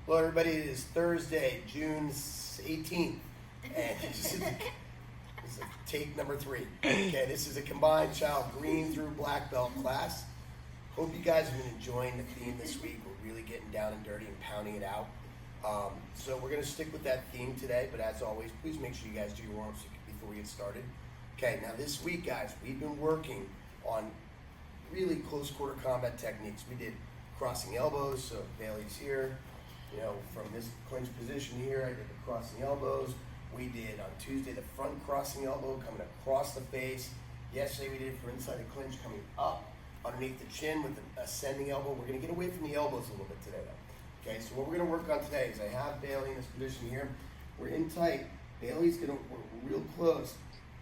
Hello, everybody. It is Thursday, June 18th, and this is take number 3. Okay, this is a combined child green through black belt class. Hope you guys have been enjoying the theme this week. We're really getting down and dirty and pounding it out. So we're going to stick with that theme today, but as always, please make sure you guys do your warm-ups before we get started. Okay, now this week, guys, we've been working on really close quarter combat techniques. We did crossing elbows, so Bailey's here. You know, from this clinch position here, I did the crossing elbows. We did on Tuesday the front crossing elbow coming across the face. Yesterday we did it for inside the clinch coming up underneath the chin with the ascending elbow. We're going to get away from the elbows a little bit today though. Okay, so what we're going to work on today is I have Bailey in this position here. We're in tight. Bailey's going to, we're real close.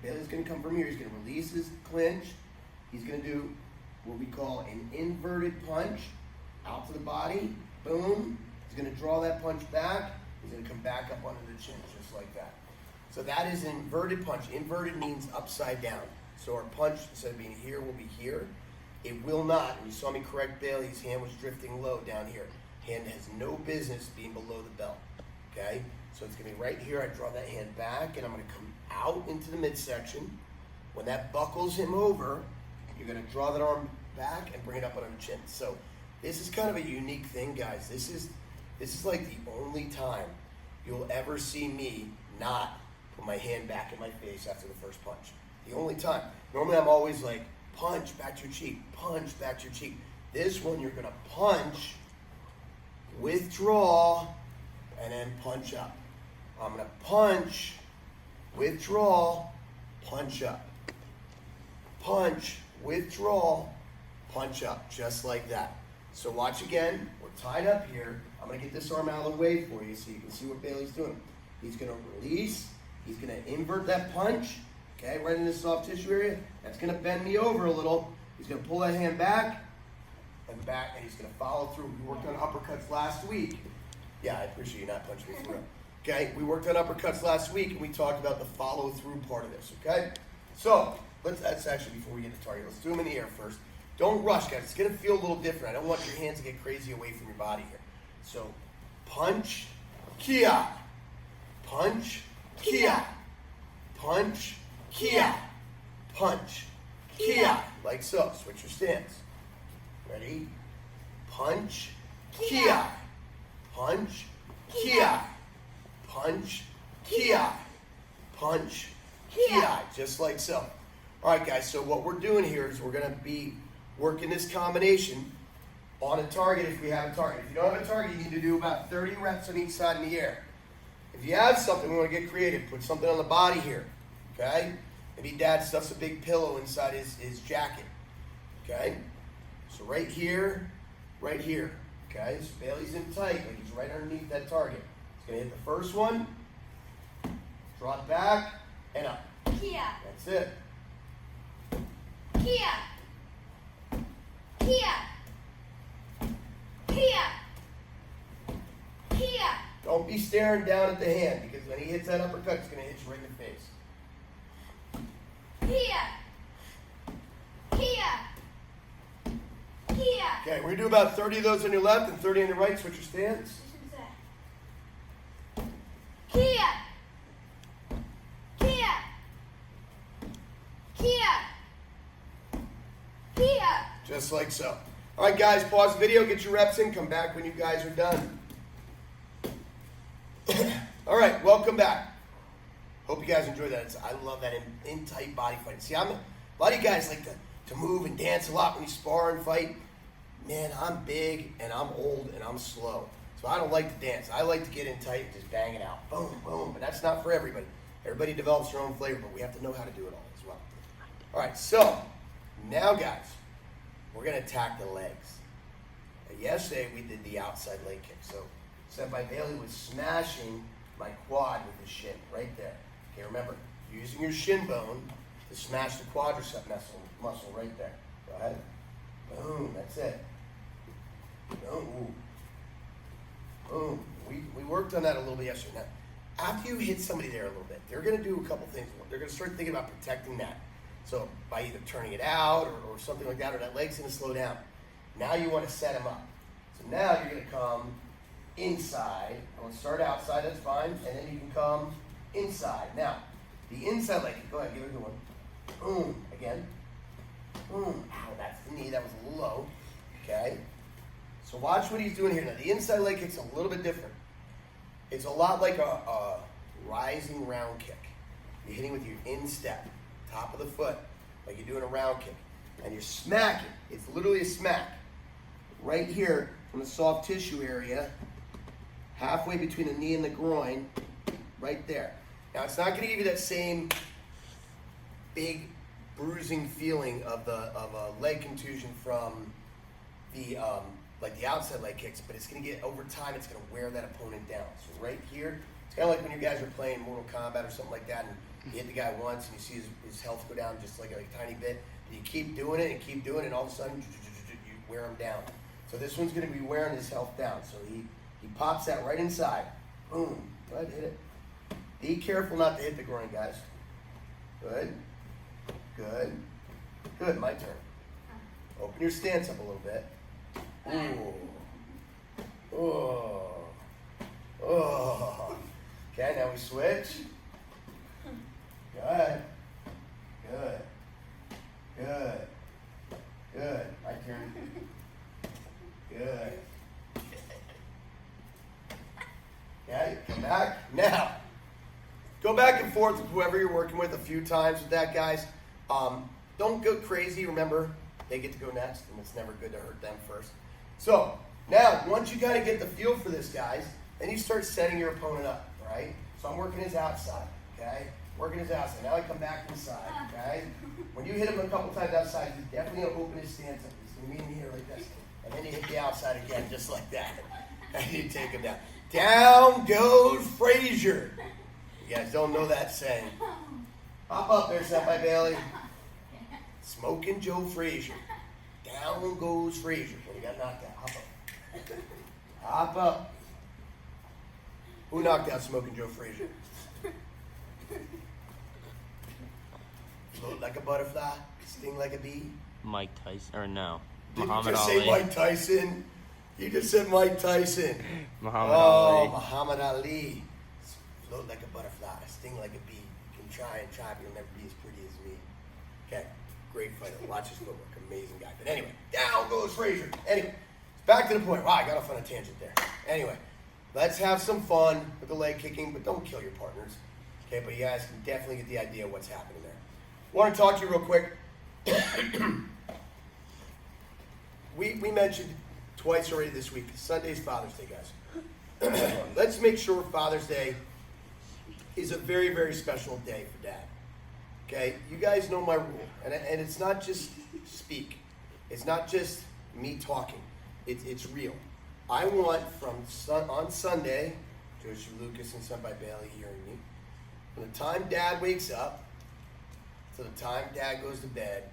Bailey's going to come from here. He's going to release his clinch. He's going to do what we call an inverted punch out to the body. Boom. He's going to draw that punch back. He's going to come back up under the chin, just like that. So that is an inverted punch. Inverted means upside down. So our punch, instead of being here, will be here. It will not. And you saw me correct Bailey. His hand was drifting low down here. Hand has no business being below the belt. Okay? So it's going to be right here. I draw that hand back, and I'm going to come out into the midsection. When that buckles him over, you're going to draw that arm back and bring it up under the chin. So this is kind of a unique thing, guys. This is like the only time you'll ever see me not put my hand back in my face after the first punch. The only time. Normally I'm always like, punch back to your cheek, punch back to your cheek. This one you're going to punch, withdraw, and then punch up. I'm going to punch, withdraw, punch up. Punch, withdraw, punch up, just like that. So watch again. We're tied up here. I'm going to get this arm out of the way for you so you can see what Bailey's doing. He's going to release. He's going to invert that punch, okay, right in the soft tissue area. That's going to bend me over a little. He's going to pull that hand back, and he's going to follow through. We worked on uppercuts last week. Yeah, I appreciate you not punching me through. Okay, we worked on uppercuts last week, and we talked about the follow-through part of this, okay? So, that's actually before we get to target. Let's do them in the air first. Don't rush, guys. It's going to feel a little different. I don't want your hands to get crazy away from your body here. So, punch, kia. Punch, kia. Punch, kia. Punch, kia. Like so. Switch your stance. Ready? Punch, kia. Punch, kia. Punch, kia. Punch, kia. Just like so. All right, guys. So what we're doing here is we're going to be working this combination on a target if we have a target. If you don't have a target, you need to do about 30 reps on each side in the air. If you have something, we want to get creative. Put something on the body here, okay? Maybe dad stuffs a big pillow inside his jacket, okay? So right here, okay? So Bailey's in tight, like he's right underneath that target. He's going to hit the first one, draw it back, and up. Kia. That's it. Kia. Kia. Kia. Kia. Don't be staring down at the hand because when he hits that uppercut, it's going to hit you right in the face. Kia. Kia. Kia. Okay, we're going to do about 30 of those on your left and 30 on your right. Switch your stance. Kia. Kia. Kia. Kia. Just like so. All right, guys, pause the video, get your reps in, come back when you guys are done. All right, welcome back. Hope you guys enjoyed that. I love that in tight body fighting. See, a lot of you guys like to move and dance a lot when you spar and fight. Man, I'm big and I'm old and I'm slow. So I don't like to dance. I like to get in tight and just bang it out. Boom, boom. But that's not for everybody. Everybody develops their own flavor, but we have to know how to do it all as well. All right, so now, guys, we're going to attack the legs. Yesterday, we did the outside leg kick. So Senpai Bailey was smashing my quad with his shin right there. Okay, remember, using your shin bone to smash the quadricep muscle right there. Go ahead. Boom, that's it. Boom. Boom. We worked on that a little bit yesterday. Now, after you hit somebody there a little bit, they're going to do a couple things. They're going to start thinking about protecting that. So by either turning it out or something like that, or that leg's going to slow down. Now you want to set them up. So now you're going to come inside. I want to start outside, that's fine. And then you can come inside. Now, the inside leg kick, go ahead, give it a good one. Boom, again. Boom, ow, that's the knee, that was a little low. Okay? So watch what he's doing here. Now, the inside leg kick's a little bit different. It's a lot like a rising round kick. You're hitting with your instep, top of the foot, like you're doing a round kick. And you're smacking. It's literally a smack. Right here from the soft tissue area, halfway between the knee and the groin, right there. Now, it's not going to give you that same big bruising feeling of a leg contusion from the like the outside leg kicks, but it's going to get, over time, it's going to wear that opponent down. So right here, it's kind of like when you guys are playing Mortal Kombat or something like that, and you hit the guy once and you see his health go down just like a tiny bit. And you keep doing it and keep doing it, and all of a sudden you wear him down. So this one's going to be wearing his health down. So he pops that right inside. Boom. Go ahead, hit it. Be careful not to hit the groin, guys. Good. Good. Good. My turn. Open your stance up a little bit. Ooh. Oh. Oh. Okay, now we switch. Good. Good. Good. Good. My turn. Good. Okay, come back. Now, go back and forth with whoever you're working with a few times with that, guys. Don't go crazy. Remember, they get to go next, and it's never good to hurt them first. So, now, once you kind of get the feel for this, guys, then you start setting your opponent up, right? So I'm working his outside, okay? Working his outside. Now I come back inside, okay? When you hit him a couple times outside, he's definitely going to open his stance up. He's going to be in here like this. And then you hit the outside again, just like that. And you take him down. Down goes Frazier. You guys don't know that saying. Hop up there, Senpai Bailey. Smoking Joe Frazier. Down goes Frazier. When you got knocked out, hop up. Hop up. Who knocked out Smoking Joe Frazier? Float like a butterfly, sting like a bee. Mike Tyson, or no, Did Muhammad you just Ali. say Mike Tyson? You just said Mike Tyson. Muhammad Oh, Ali. Muhammad Ali. Float like a butterfly, sting like a bee. You can try and try, but you'll never be as pretty as me. Okay, great fighter. Watch his footwork. Amazing guy. But anyway, down goes Frazier. Anyway, back to the point. Wow, I got off on a tangent there. Anyway, let's have some fun with the leg kicking, but don't kill your partners. Okay, but you guys can definitely get the idea of what's happening there. I want to talk to you real quick. we mentioned twice already this week. Sunday's Father's Day, guys. Let's make sure Father's Day is a very, very special day for Dad. Okay, you guys know my rule, and it's not just speak. It's not just me talking. It's real. I want on Sunday, Joshua Lucas and Senpai Bailey hearing me, from the time Dad wakes up to the time Dad goes to bed,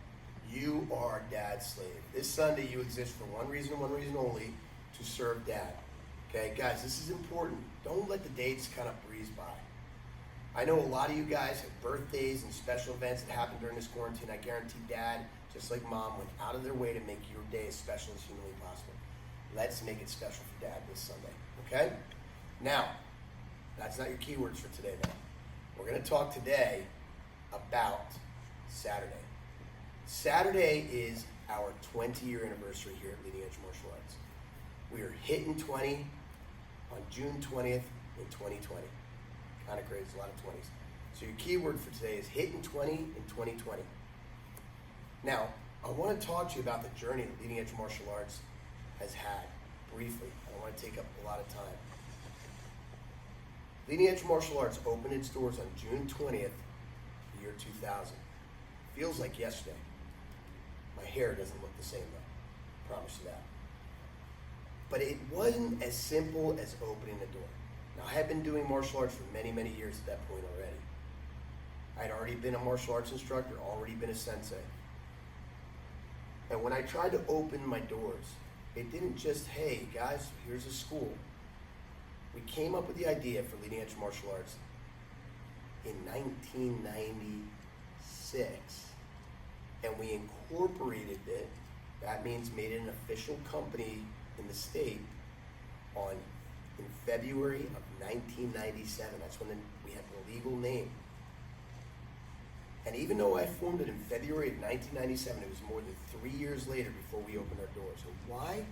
you are Dad's slave. This Sunday you exist for one reason and one reason only, to serve Dad. Okay, guys, this is important. Don't let the dates kind of breeze by. I know a lot of you guys have birthdays and special events that happen during this quarantine. I guarantee Dad, just like Mom, went out of their way to make your day as special as humanly possible. Let's make it special for Dad this Sunday, okay? Now, that's not your keywords for today, though. We're going to talk today about Saturday. Saturday is our 20-year anniversary here at Leading Edge Martial Arts. We are hitting 20 on June 20th in 2020. Kind of crazy, a lot of 20s. So your keyword for today is hitting 20 in 2020. Now, I want to talk to you about the journey that Leading Edge Martial Arts has had, briefly. I don't want to take up a lot of time. Leading Edge Martial Arts opened its doors on June 20th, the year 2000. Feels like yesterday. My hair doesn't look the same though, promise you that. But it wasn't as simple as opening the door. Now, I had been doing martial arts for many, many years at that point already. I had already been a martial arts instructor, already been a sensei. And when I tried to open my doors, it didn't just, hey guys, here's a school. We came up with the idea for Leading Edge Martial Arts in 1996, and we incorporated it. That means made it an official company in the state on in February of 1997. That's when we had the legal name. And even though I formed it in February of 1997, it was more than 3 years later before we opened our doors. And why?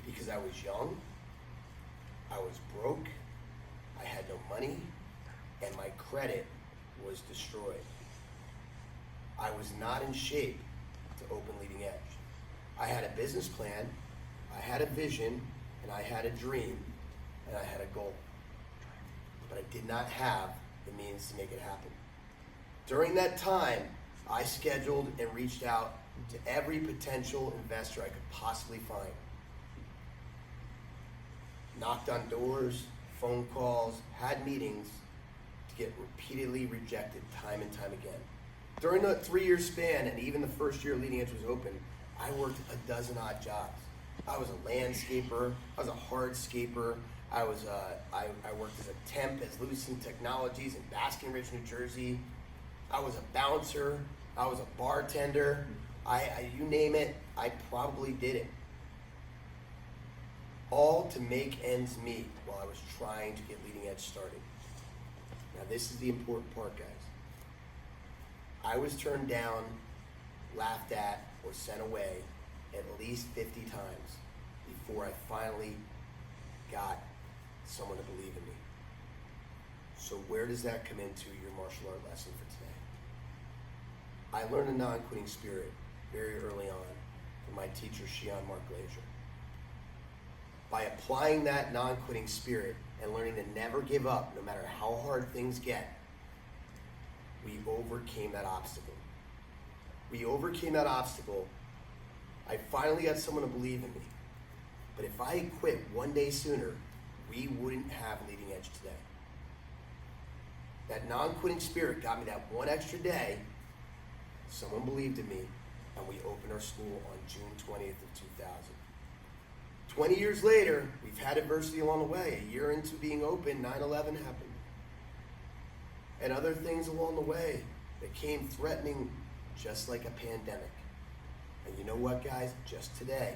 Because I was young, I was broke, I had no money, and my credit was destroyed. I was not in shape to open Leading Edge. I had a business plan, I had a vision, and I had a dream, and I had a goal. But I did not have the means to make it happen. During that time, I scheduled and reached out to every potential investor I could possibly find. Knocked on doors, phone calls, had meetings to get repeatedly rejected time and time again. During the 3-year span, and even the first year Leading Edge was open, I worked a dozen odd jobs. I was a landscaper, I was a hardscaper, I worked as a temp at Lucent Technologies in Basking Ridge, New Jersey. I was a bouncer, I was a bartender, you name it, I probably did it. All to make ends meet while I was trying to get Leading Edge started. Now this is the important part, guys. I was turned down, laughed at, or sent away at least 50 times before I finally got someone to believe in me. So where does that come into your martial art lesson for today? I learned a non-quitting spirit very early on from my teacher, Shion Mark Glazier. By applying that non-quitting spirit and learning to never give up no matter how hard things get, we overcame that obstacle. We overcame that obstacle. I finally got someone to believe in me. But if I had quit one day sooner, we wouldn't have Leading Edge today. That non-quitting spirit got me that one extra day. Someone believed in me, and we opened our school on June 20th of 2000. 20 years later, we've had adversity along the way. A year into being open, 9/11 happened. And other things along the way that came threatening, just like a pandemic. And you know what, guys? Just today,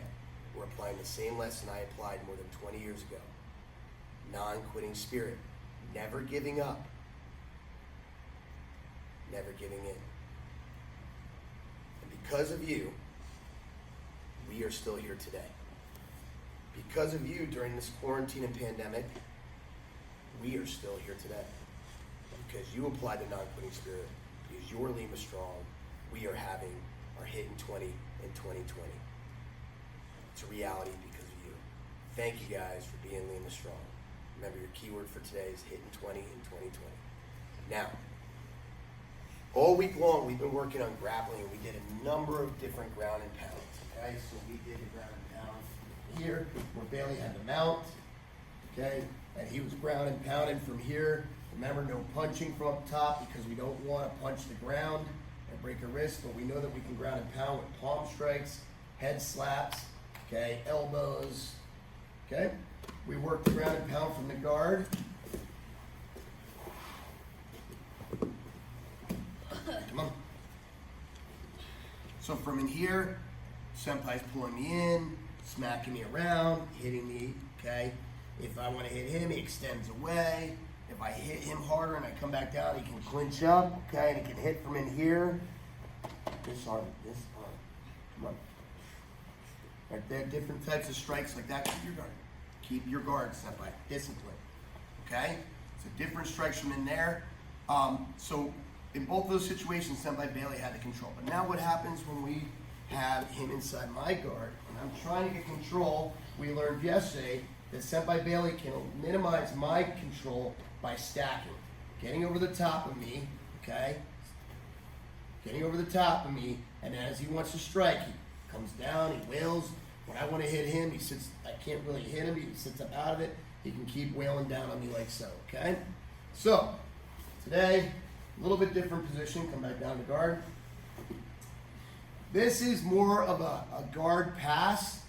we're applying the same lesson I applied more than 20 years ago. Non-quitting spirit. Never giving up. Never giving in. And because of you, we are still here today. Because of you during this quarantine and pandemic, we are still here today. Because you applied the non-quitting spirit, because you're Lima Strong, we are having our Hitting 20 in 2020. It's a reality because of you. Thank you guys for being Lima Strong. Remember, your keyword for today is Hitting 20 in 2020. Now, all week long we've been working on grappling. We did a number of different ground and pounds. Okay, so we did a ground and pound here where Bailey had the mount. Okay, and he was ground and pounding from here. Remember, no punching from up top because we don't want to punch the ground and break a wrist, but we know that we can ground and pound with palm strikes, head slaps, okay, elbows, okay? We work the ground and pound from the guard. Come on. So from in here, Senpai's pulling me in, smacking me around, hitting me, okay? If I want to hit him, he extends away. If I hit him harder and I come back down, he can clinch up, okay? And he can hit from in here. This arm. Come on. Right there, different types of strikes like that. Keep your guard. Keep your guard, Senpai. Discipline, okay? So different strikes from in there. So in both those situations, Senpai Bailey had the control. But now what happens when we have him inside my guard and I'm trying to get control? We learned yesterday that Senpai Bailey can minimize my control by stacking. Getting over the top of me, okay? Getting over the top of me, and as he wants to strike, he comes down, he wails. When I want to hit him, he sits, I can't really hit him, he sits up out of it. He can keep wailing down on me like so, okay? So, today, a little bit different position, come back down to guard. This is more of a guard pass.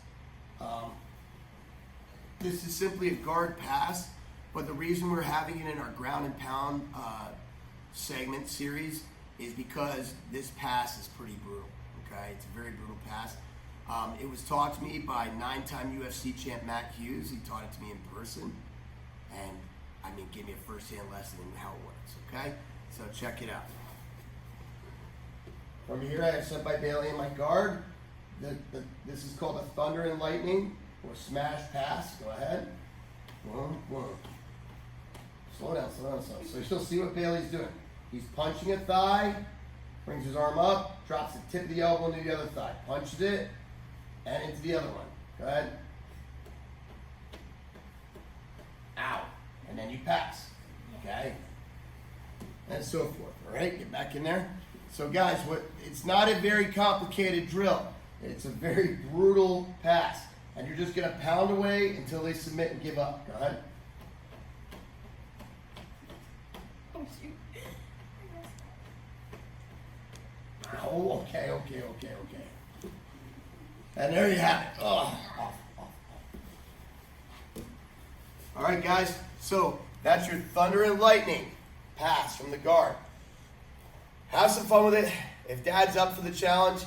This is simply a guard pass, but the reason we're having it in our ground and pound segment series is because this pass is pretty brutal, okay? It's a very brutal pass. It was taught to me by 9-time UFC champ Matt Hughes. He taught it to me in person, and gave me a first-hand lesson in how it works. Okay, so check it out. From here, I have Sent by Bailey in my guard. This is called a Thunder and Lightning or Smash Pass. Go ahead. Boom, boom. Slow down, slow down, slow down. So you'll see what Bailey's doing. He's punching a thigh, brings his arm up, drops the tip of the elbow into the other thigh, punches it, and into the other one. Go ahead. Ow. And then you pass. Okay? And so forth. All right? Get back in there. So guys, it's not a very complicated drill. It's a very brutal pass. And you're just going to pound away until they submit and give up. Go ahead. Oh, shoot. Oh, okay. And there you have it. Oh, off. All right, guys. So that's your Thunder and Lightning pass from the guard. Have some fun with it. If Dad's up for the challenge,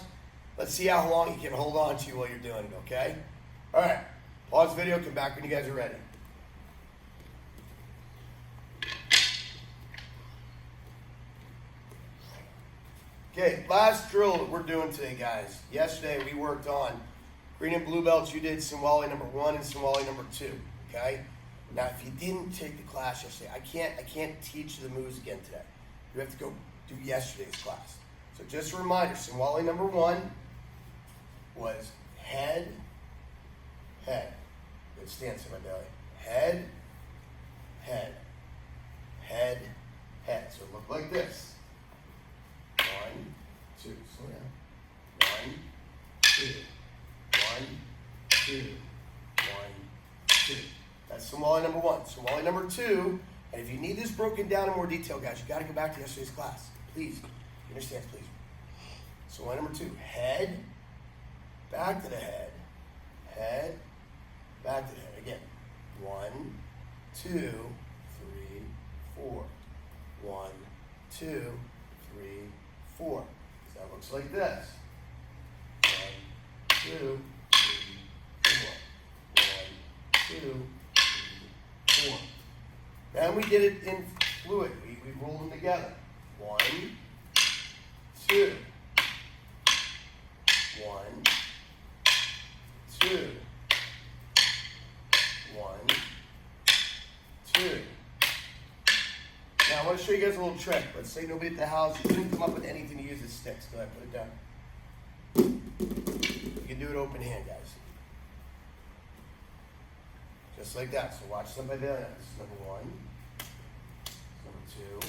let's see how long he can hold on to you while you're doing it, okay? All right. Pause the video. Come back when you guys are ready. Okay, last drill that we're doing today, guys. Yesterday we worked on green and blue belts. You did Sinwali number 1 and Sinwali number 2, okay? Now, if you didn't take the class yesterday, I can't teach the moves again today. You have to go do yesterday's class. So just a reminder, Sinwali number 1 was head, head. Good stance in my belly. Head, head, head, head. So it looked like this. 1, 2, slow down. 1, 2, 1, 2, 1, 2. That's Sinwali number 1. Sinwali number 2, and if you need this broken down in more detail, guys, you got to go back to yesterday's class. Please, understand, please. Sinwali number 2, head, back to the head, back to the head. Again, 1, 2, 3, 4. 1, 2, 3, 4. So that looks like this. 1, 2, 3, 4. 1, 2, 3, 4. Then we did it in fluid. We rolled them together. 1, 2. 1, 2. 1, 2. Now I want to show you guys a little trick. Let's say nobody at the house, you couldn't come up with anything to use as sticks. Go ahead, put it down. You can do it open hand, guys. Just like that. So watch somebody do that. This is number 1. Number 2.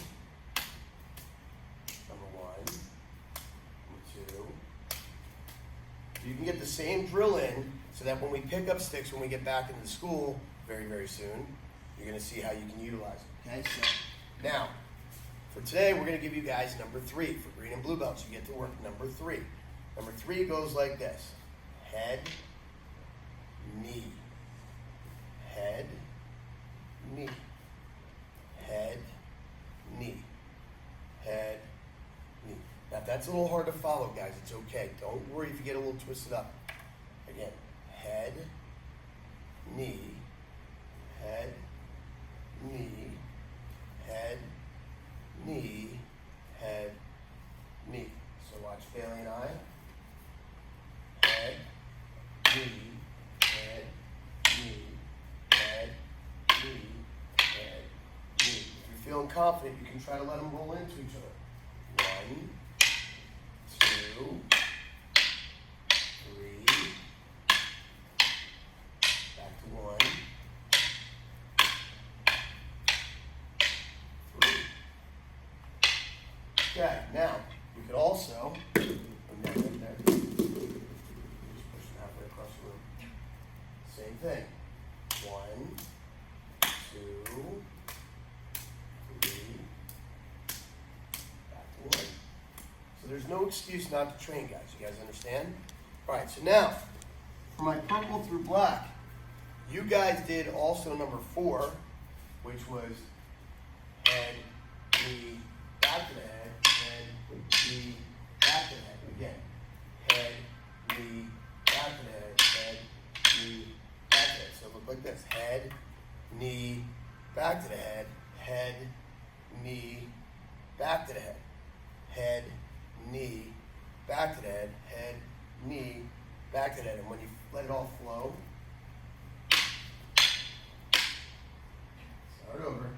Number 1. Number 2. You can get the same drill in so that when we pick up sticks, when we get back into the school very, very soon, you're going to see how you can utilize it. Okay? So now, for today, we're going to give you guys number 3 for green and blue belts. You get to work number 3. Number 3 goes like this. Head, knee. Head, knee. Head, knee. Head, knee. Now, if that's a little hard to follow, guys, it's okay. Don't worry if you get a little twisted up. Again, head, knee, head, knee, head, knee, head, knee. So watch Bailey and I. Head, knee, head, knee, head, knee, head, knee. If you're feeling confident, you can try to let them roll into each other. 1, 2, 3. Back to 1. 3. Okay, now we could also bring that right there. Just push it halfway across the room. Same thing. 1, 2, 3. Back to 1. So there's no excuse not to train, guys. You guys understand? All right, so now, for my purple through black, you guys did also number 4, which was head, knee, back to the head, head, knee, back to the head. Again, head, knee, back to this. Head, knee, back to the head, knee, back to the head, knee, back to the head, knee, back to the head. And when you let it all flow, start over,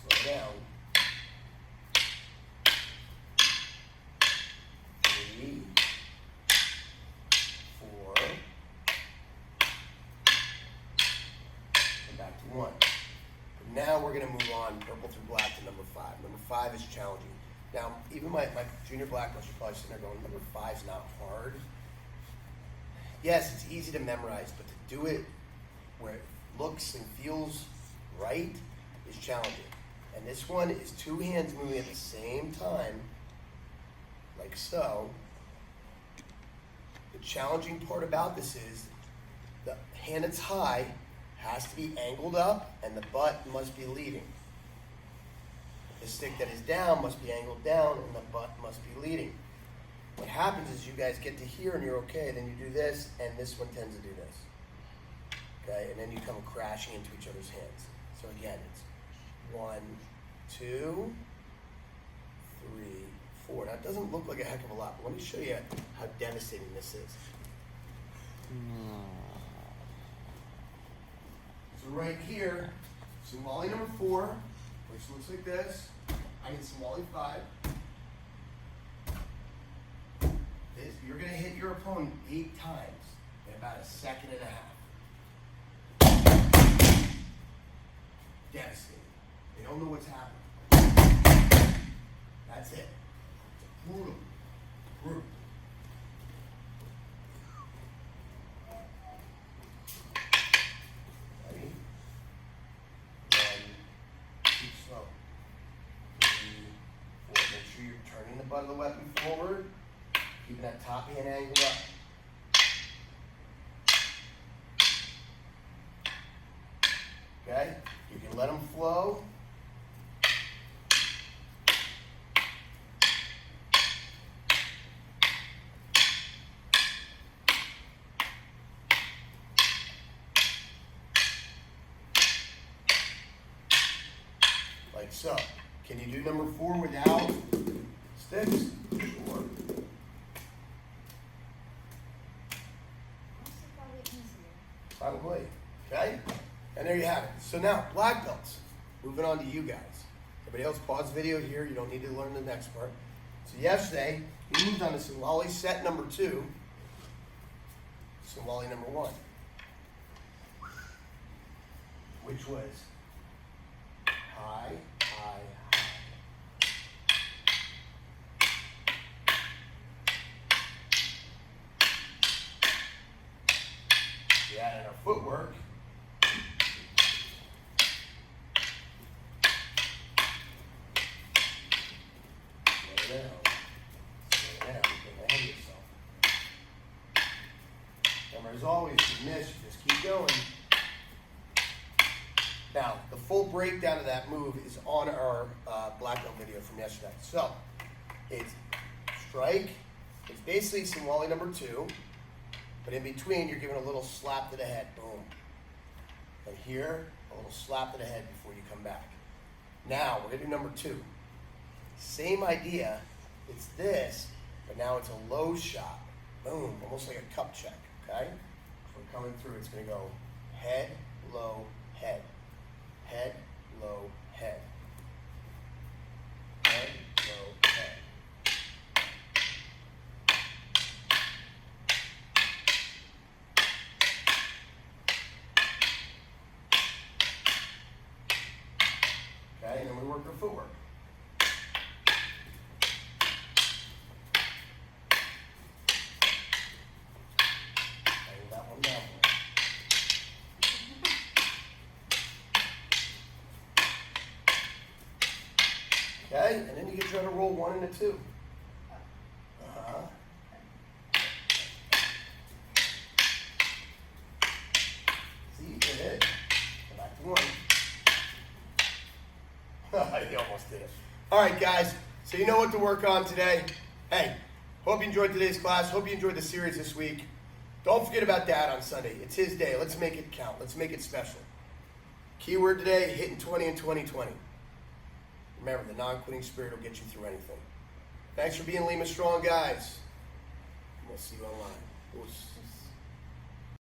slow down. 3, 4, and back to 1. But now we're going to move on purple through black to number 5. Number 5 is challenging. Now, even my junior black belts are probably sitting there going, number 5 is not hard. Yes, it's easy to memorize, but to do it where it looks and feels right is challenging. And this one is 2 hands moving at the same time, like so. The challenging part about this is the hand that's high has to be angled up and the butt must be leading. The stick that is down must be angled down and the butt must be leading. What happens is you guys get to here and you're okay, then you do this and this one tends to do this. Okay, and then you come crashing into each other's hands. So again, it's 1, 2, 3, 4. Now it doesn't look like a heck of a lot, but let me show you how devastating this is. So right here, Somali number 4, which looks like this. I need Somali 5. You're going to hit your opponent 8 times in about a second and a half. Devastating. They don't know what's happening. That's it. It's brutal. Brutal. Ready? 1, 2, slow. 3, 4. Make sure you're turning the butt of the weapon forward. Keeping that top hand angled up. Okay? You can let them flow. Like so. Can you do number 4 without sticks? Sure. Probably. Okay? And there you have it. So now, black belts. Moving on to you guys. Everybody else pause the video here. You don't need to learn the next part. So yesterday, we moved on to Somali set number 2. Somali number 1. Which was high, high, high. Yeah, and our footwork. Slow down. Slow down. Get ahead of yourself. Remember, as always, you miss, you just keep going. Now, the full breakdown of that move is on our black belt video from yesterday. So, it's strike. It's basically Somali number 2. But in between, you're giving a little slap to the head. Boom. And here, a little slap to the head before you come back. Now, we're going to do number 2. Same idea. It's this, but now it's a low shot. Boom. Almost like a cup check. Okay? So we're coming through. It's going to go head, low, head. Head, low, head. Head, low, head. Okay, and then we work our footwork. Hang that one down. Okay, and then you can try to roll 1 and a 2. See, you did it. Go back to 1. You almost did it. All right, guys. So you know what to work on today. Hey, hope you enjoyed today's class. Hope you enjoyed the series this week. Don't forget about Dad on Sunday. It's his day. Let's make it count. Let's make it special. Keyword today, hitting 20 in 2020. Remember, the non-quitting spirit will get you through anything. Thanks for being Lima Strong, guys. We'll see you online.